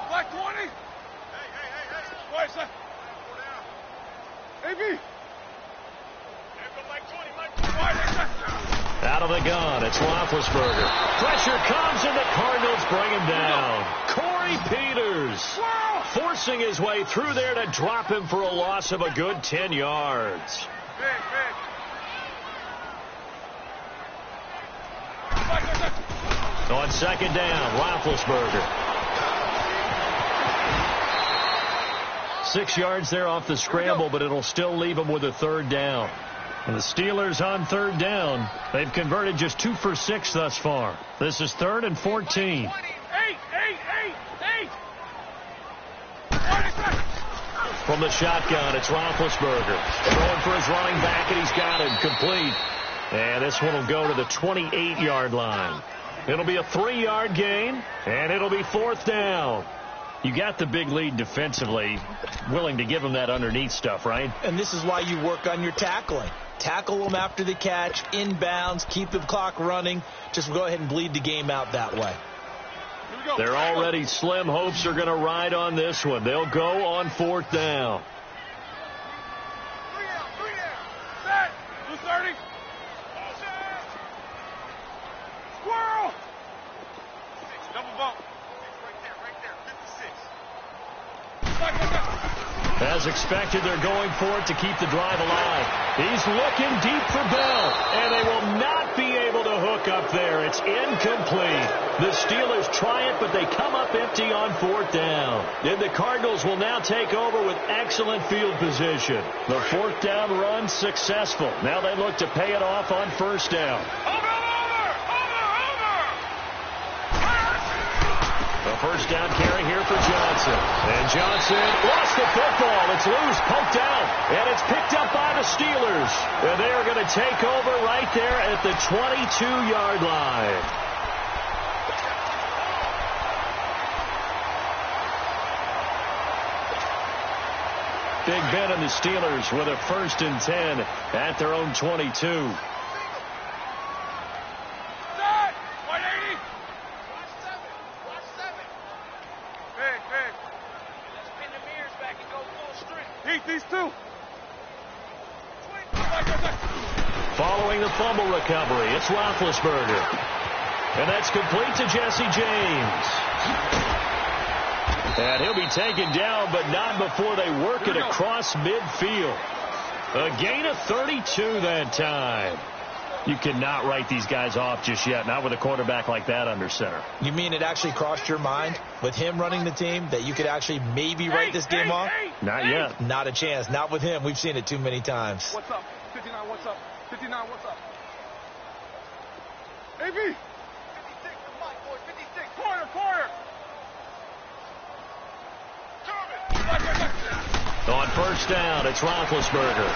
Black 20. Hey. Wait, sir. AB. Out of the gun, it's Roethlisberger. Pressure comes, and the Cardinals bring him down. Corey Peters forcing his way through there to drop him for a loss of a good 10 yards. On 2nd down, Roethlisberger. 6 yards there off the scramble, but it'll still leave him with a 3rd down. And the Steelers on 3rd down. They've converted just 2 for 6 thus far. This is 3rd and 14. From the shotgun, it's Roethlisberger. Throwing for his running back, and he's got it complete. And this one will go to the 28-yard line. It'll be a 3-yard gain, and it'll be 4th down. You got the big lead defensively, willing to give them that underneath stuff, right? And this is why you work on your tackling. Tackle them after the catch, inbounds, keep the clock running. Just go ahead and bleed the game out that way. They're already slim hopes are going to ride on this one. They'll go on 4th down. 230. Squirrel. Double bump. Right there. 56. As expected, they're going for it to keep the drive alive. He's looking deep for Bell, and they will not be able to hook up there. It's incomplete. The Steelers try it, but they come up empty on 4th down. And the Cardinals will now take over with excellent field position. The 4th down run successful. Now they look to pay it off on 1st down. The 1st down carry here for Johnson. And Johnson lost the football. It's loose, poked out, and it's picked up by the Steelers. And they are going to take over right there at the 22-yard line. Big Ben and the Steelers with a 1st and 10 at their own 22. These two. Following the fumble recovery, it's Roethlisberger. And that's complete to Jesse James. And he'll be taken down, but not before they work it across midfield. A gain of 32 that time. You cannot write these guys off just yet, not with a quarterback like that under center. You mean it actually crossed your mind with him running the team that you could actually maybe write this game off? Not yet. Not a chance. Not with him. We've seen it too many times. What's up? 59, what's up? 59, what's up? AB! 56, come on, boy, 56. Corner! On 1st down, it's Roethlisberger.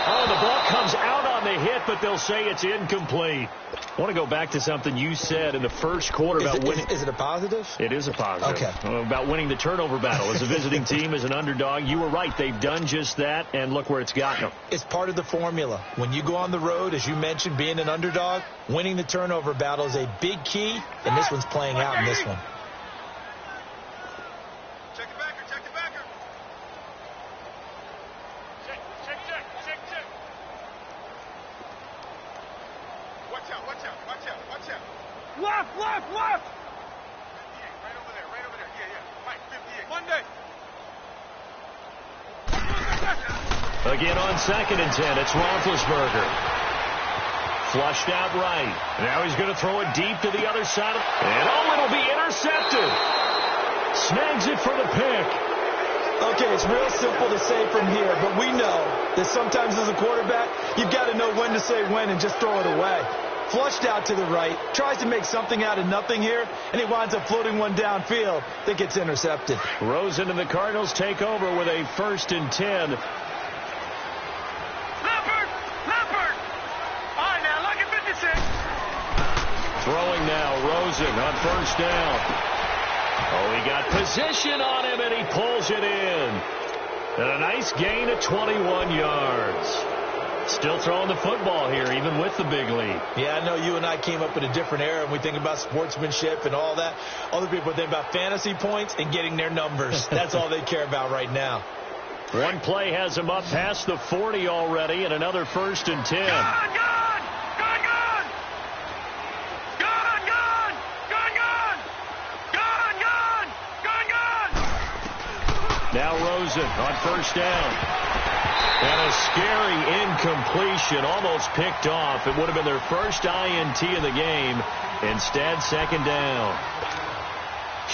Oh, the ball comes out on the hit, but they'll say it's incomplete. I want to go back to something you said in the first quarter about winning. Is it a positive? It is a positive. Okay. About winning the turnover battle. As a visiting team, as an underdog, you were right. They've done just that, and look where it's gotten them. It's part of the formula. When you go on the road, as you mentioned, being an underdog, winning the turnover battle is a big key, and this one's playing out in this one. Check the backer, check the backer. Check. Watch out. Left. 58, right over there. Yeah. Mike, 58. Monday. Again on 2nd and 10, it's Roethlisberger. Flushed out right. Now he's going to throw it deep to the other side. And it'll be intercepted. Snags it for the pick. Okay, it's real simple to say from here, but we know that sometimes as a quarterback, you've got to know when to say when and just throw it away. Flushed out to the right, tries to make something out of nothing here, and he winds up floating one downfield that gets intercepted. Rosen and the Cardinals take over with a 1st and 10. Leopard. All right, now, lucky 56. Throwing now, Rosen on 1st down. Oh, he got position on him, and he pulls it in. And a nice gain of 21 yards. Still throwing the football here, even with the big lead. Yeah, I know you and I came up in a different era, and we think about sportsmanship and all that. Other people think about fantasy points and getting their numbers. That's all they care about right now. One play has him up past the 40 already, and another 1st and 10. Gone. Now Rosen on 1st down. And a scary incompletion, almost picked off. It would have been their first INT in the game. Instead, 2nd down.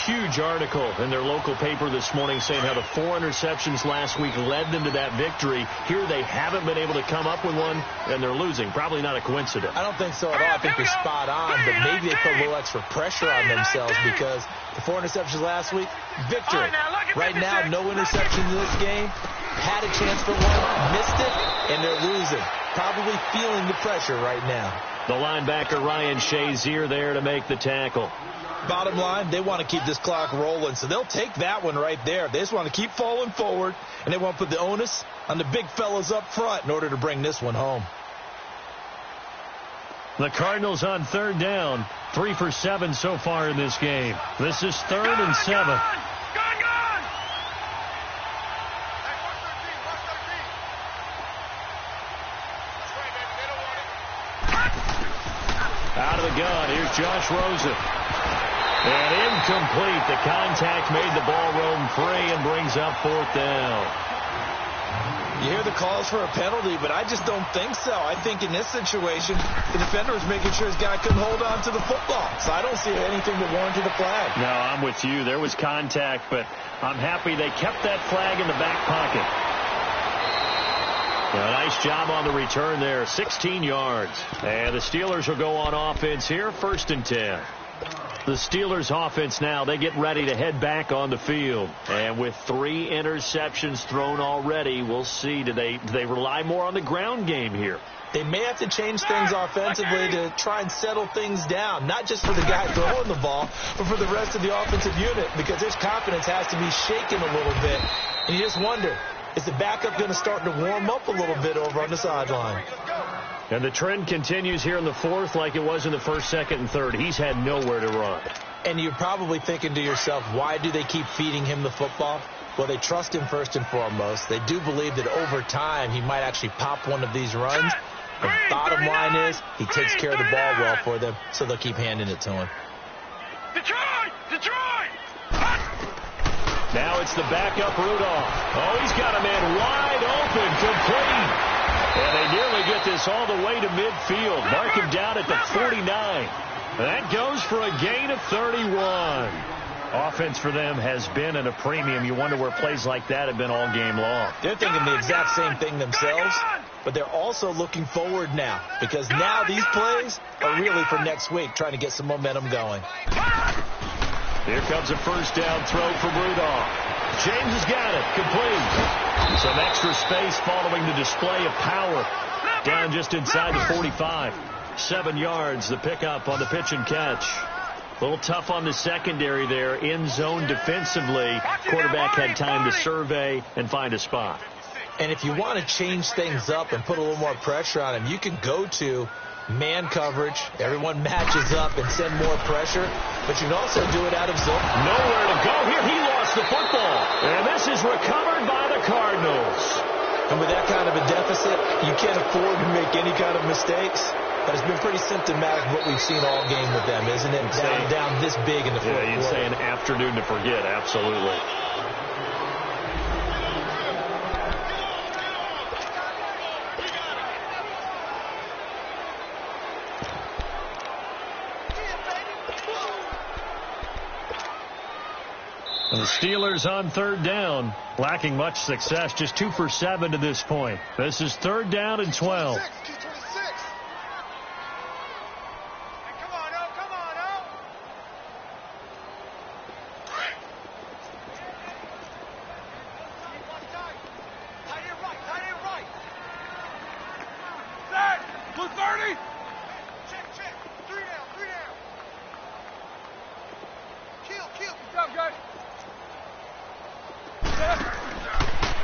Huge article in their local paper this morning saying how the 4 interceptions last week led them to that victory. Here they haven't been able to come up with one, and they're losing. Probably not a coincidence. I don't think so at all. I think you're spot on, but maybe they put a little extra pressure on themselves because the 4 interceptions last week, victory. Right now, no interceptions in this game. Had a chance for one, missed it, and they're losing. Probably feeling the pressure right now. The linebacker, Ryan Shazier, there to make the tackle. Bottom line, they want to keep this clock rolling, so they'll take that one right there. They just want to keep falling forward, and they want to put the onus on the big fellas up front in order to bring this one home. The Cardinals on 3rd down, 3 for 7 so far in this game. This is 3rd and 7. Gone. Out of the gun, here's Josh Rosen. And incomplete. The contact made the ball roam free and brings up 4th down. You hear the calls for a penalty, but I just don't think so. I think in this situation, the defender was making sure his guy couldn't hold on to the football. So I don't see anything that warranted a flag. No, I'm with you. There was contact, but I'm happy they kept that flag in the back pocket. A nice job on the return there, 16 yards. And the Steelers will go on offense here, 1st and 10. The Steelers offense now, they get ready to head back on the field. And with 3 interceptions thrown already, we'll see. Do they rely more on the ground game here? They may have to change things offensively to try and settle things down, not just for the guy throwing the ball, but for the rest of the offensive unit, because his confidence has to be shaken a little bit. And you just wonder, is the backup going to start to warm up a little bit over on the sideline? And the trend continues here in the 4th like it was in the 1st, 2nd, and 3rd. He's had nowhere to run. And you're probably thinking to yourself, why do they keep feeding him the football? Well, they trust him first and foremost. They do believe that over time he might actually pop one of these runs. The bottom line is he takes care of the ball well for them, so they'll keep handing it to him. Detroit! Now it's the backup Rudolph. Oh, he's got a man wide open, complete. And they nearly get this all the way to midfield. Mark him down at the 49. That goes for a gain of 31. Offense for them has been at a premium. You wonder where plays like that have been all game long. They're thinking the exact same thing themselves, but they're also looking forward now because now these plays are really for next week, trying to get some momentum going. Here comes a 1st down throw from Rudolph. James has got it. Complete. Some extra space following the display of power. Down just inside the 45. 7 yards, the pickup on the pitch and catch. A little tough on the secondary there. In zone defensively. Quarterback had time to survey and find a spot. And if you want to change things up and put a little more pressure on him, you can go to man coverage. Everyone matches up and send more pressure. But you can also do it out of zone. Nowhere to go here. He lost the football. And this is recovered by the Cardinals. And with that kind of a deficit, you can't afford to make any kind of mistakes. But it's been pretty symptomatic of what we've seen all game with them, isn't it? Down this big in the fourth quarter. Yeah, you'd say an afternoon to forget. Absolutely. The Steelers on third down, lacking much success, just 2 for 7 to this point. This is third down and 12.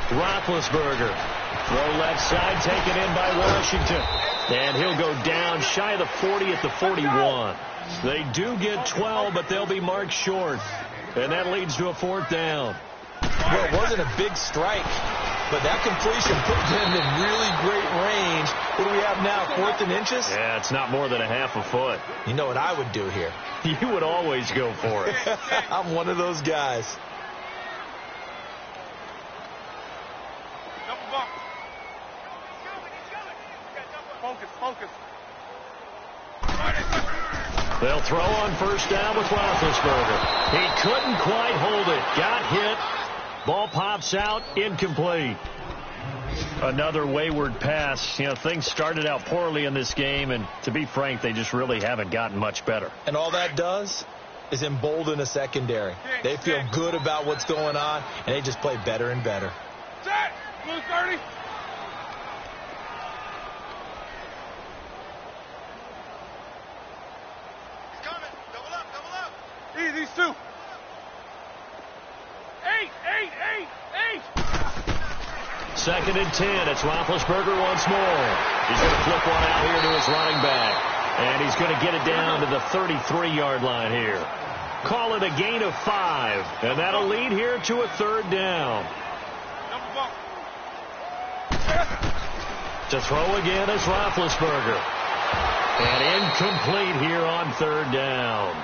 Roethlisberger. Throw left side, taken in by Washington. And he'll go down shy of the 40 at the 41. They do get 12, but they'll be marked short. And that leads to a fourth down. Well, it wasn't a big strike, but that completion put them in really great range. What do we have now, 4th and inches? Yeah, it's not more than a half a foot. You know what I would do here? You would always go for it. I'm one of those guys. Focus. They'll throw on first down with Roethlisberger. He couldn't quite hold it. Got hit. Ball pops out. Incomplete. Another wayward pass. You know, things started out poorly in this game, and to be frank, they just really haven't gotten much better. And all that does is embolden a secondary. They feel good about what's going on, and they just play better and better. Set! Blue 30. These two. 8. 2nd and 10. It's Roethlisberger once more. He's going to flip one out here to his running back. And he's going to get it down to the 33-yard line here. Call it a gain of 5. And that'll lead here to a third down. To throw again is Roethlisberger. And incomplete here on third down.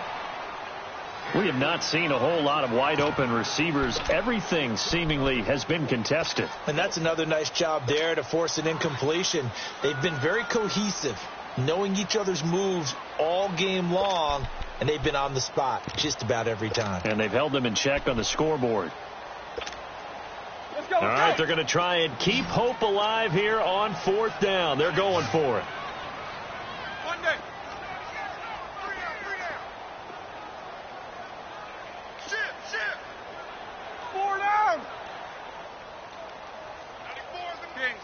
We have not seen a whole lot of wide-open receivers. Everything seemingly has been contested. And that's another nice job there to force an incompletion. They've been very cohesive, knowing each other's moves all game long, and they've been on the spot just about every time. And they've held them in check on the scoreboard. Let's go. All right, they're going to try and keep hope alive here on fourth down. They're going for it. Monday. 4 down.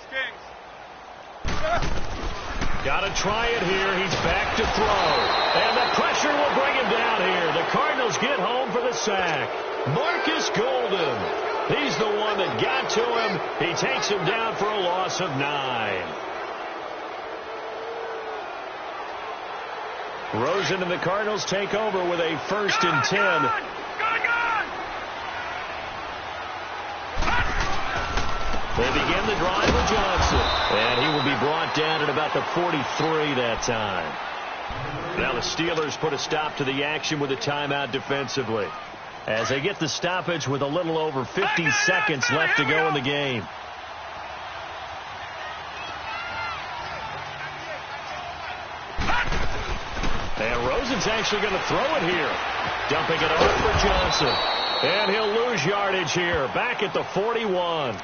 Kings. Got to try it here. He's back to throw. And the pressure will bring him down here. The Cardinals get home for the sack. Marcus Golden. He's the one that got to him. He takes him down for a loss of 9. Rosen and the Cardinals take over with a 1st and 10. They begin the drive with Johnson. And he will be brought down at about the 43 that time. Now the Steelers put a stop to the action with a timeout defensively, as they get the stoppage with a little over 50 seconds left to go in the game. And Rosen's actually going to throw it here. Dumping it over for Johnson. And he'll lose yardage here. Back at the 41.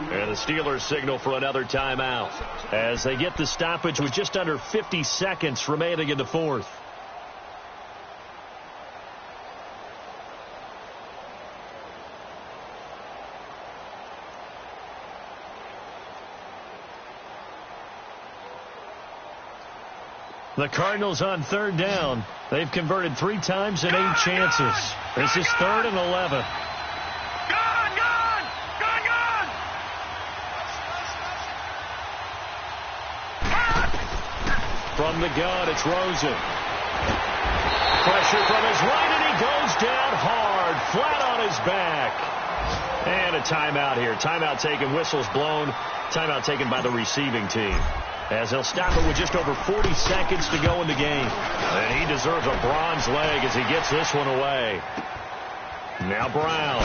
And the Steelers signal for another timeout as they get the stoppage with just under 50 seconds remaining in the fourth. The Cardinals on third down. They've converted 3 times in 8 chances. This is 3rd and 11. From the gun, it's Rosen. Pressure from his right, and he goes down hard, flat on his back. And a timeout here. Timeout taken, whistles blown. Timeout taken by the receiving team, as they'll stop it with just over 40 seconds to go in the game. And he deserves a bronze leg as he gets this one away. Now Brown.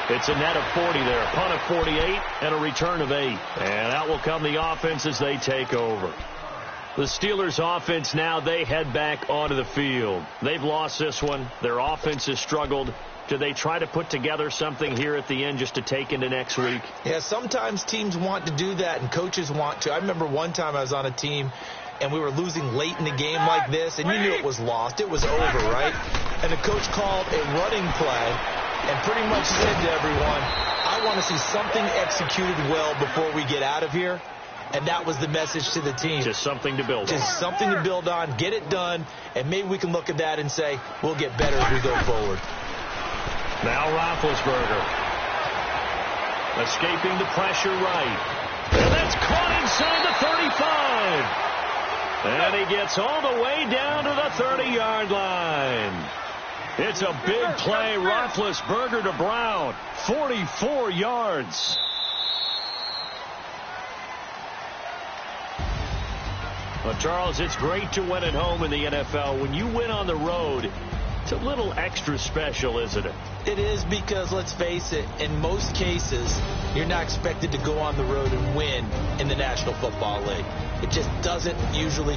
It's a net of 40 there. A punt of 48 and a return of 8. And out will come the offense as they take over. The Steelers' offense now, they head back onto the field. They've lost this one. Their offense has struggled. Do they try to put together something here at the end just to take into next week? Yeah, sometimes teams want to do that and coaches want to. I remember one time I was on a team and we were losing late in the game like this, and you knew it was lost. It was over, right? And the coach called a running play and pretty much said to everyone, I want to see something executed well before we get out of here. And that was the message to the team. Just something to build on. Just something to build on, get it done, and maybe we can look at that and say, we'll get better as we go forward. Now Roethlisberger. Escaping the pressure right. And that's caught inside the 35. And he gets all the way down to the 30-yard line. It's a big play. Roethlisberger to Brown. 44 yards. Well, Charles, it's great to win at home in the NFL. When you win on the road, it's a little extra special, isn't it? It is, because, let's face it, in most cases, you're not expected to go on the road and win in the National Football League. It just doesn't usually